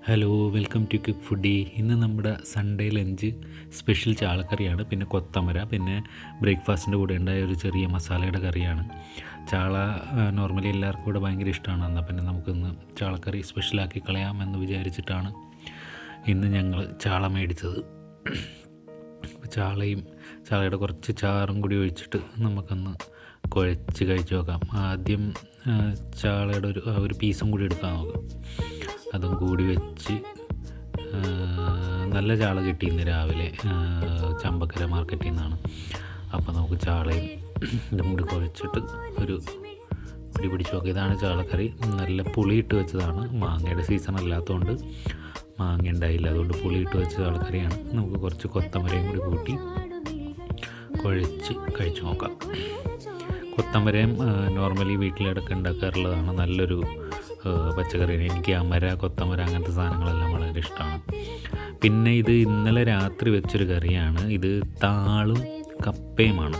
Hello, welcome to Quick Foodie. ഇന്ന് നമ്മുടെ Sunday lunch special ചാളക്കറിയാണ്, പിന്നെ കൊത്തമര, പിന്നെ ബ്രേക്ക്ഫാസ്റ്റിൻ്റെ കൂടെ ഉണ്ടായ ഒരു ചെറിയ മസാലയുടെ കറിയാണ്. ചാള നോർമലി എല്ലാവർക്കും കൂടെ ഭയങ്കര ഇഷ്ടമാണ്. എന്നാൽ പിന്നെ നമുക്കിന്ന് ചാളക്കറി സ്പെഷ്യലാക്കി കളയാമെന്ന് വിചാരിച്ചിട്ടാണ് ഇന്ന് ഞങ്ങൾ ചാള മേടിച്ചത്. ചാളയുടെ കുറച്ച് ചാറും കൂടി ഒഴിച്ചിട്ട് നമുക്കൊന്ന് കുഴച്ച് കഴിച്ച് നോക്കാം. ആദ്യം ചാളയുടെ ഒരു പീസും കൂടി എടുക്കാൻ നോക്കാം. അതും കൂടി വെച്ച് നല്ല ചാള കിട്ടി ഇന്ന് രാവിലെ ചമ്പക്കര മാർക്കറ്റിൽ നിന്നാണ്. അപ്പോൾ നമുക്ക് ചാളയും ഇതും കൂടി കുഴച്ചിട്ട് ഒരു പിടിച്ച് നോക്കാം. ഇതാണ് ചാളക്കറി. നല്ല പുളിയിട്ട് വെച്ചതാണ്. മാങ്ങയുടെ സീസൺ അല്ലാത്തതുകൊണ്ട് മാങ്ങ ഉണ്ടായില്ല, അതുകൊണ്ട് പുളിയിട്ട് വെച്ച ചാളക്കറിയാണ്. നമുക്ക് കുറച്ച് കൊത്തമരയും കൂടി കൂട്ടി കുഴച്ച് കഴിച്ച് നോക്കാം. കൊത്തമരയും നോർമലി വീട്ടിലിടയ്ക്ക് ഉണ്ടാക്കാറുള്ളതാണ്. നല്ലൊരു പച്ചക്കറിയാണ്. എനിക്ക് അമര, കൊത്തമര അങ്ങനത്തെ സാധനങ്ങളെല്ലാം വളരെ ഇഷ്ടമാണ്. പിന്നെ ഇത് ഇന്നലെ രാത്രി വെച്ചൊരു കറിയാണ്. ഇത് താളും കപ്പയുമാണ്.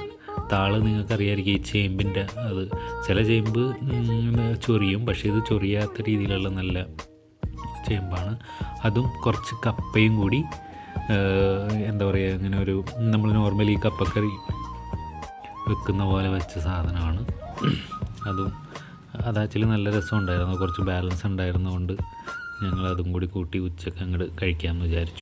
താള് നിങ്ങൾക്കറിയാമായിരിക്കും, ഈ ചേമ്പിൻ്റെ അത്. ചില ചേമ്പ് ചൊറിയും, പക്ഷേ ഇത് ചൊറിയാത്ത രീതിയിലുള്ള നല്ല ചേമ്പാണ്. അതും കുറച്ച് കപ്പയും കൂടി എന്താ പറയുക, ഇങ്ങനെ ഒരു നമ്മൾ നോർമലി കപ്പക്കറി വെക്കുന്ന പോലെ വെച്ച സാധനമാണ്. അത് ആക്ച്വലി നല്ല രസമുണ്ടായിരുന്നു. കുറച്ച് ബാലൻസ് ഉണ്ടായിരുന്നതുകൊണ്ട് ഞങ്ങളതും കൂടി കൂട്ടി ഉച്ചയ്ക്ക് അങ്ങോട്ട് കഴിക്കാമെന്ന് വിചാരിച്ചു.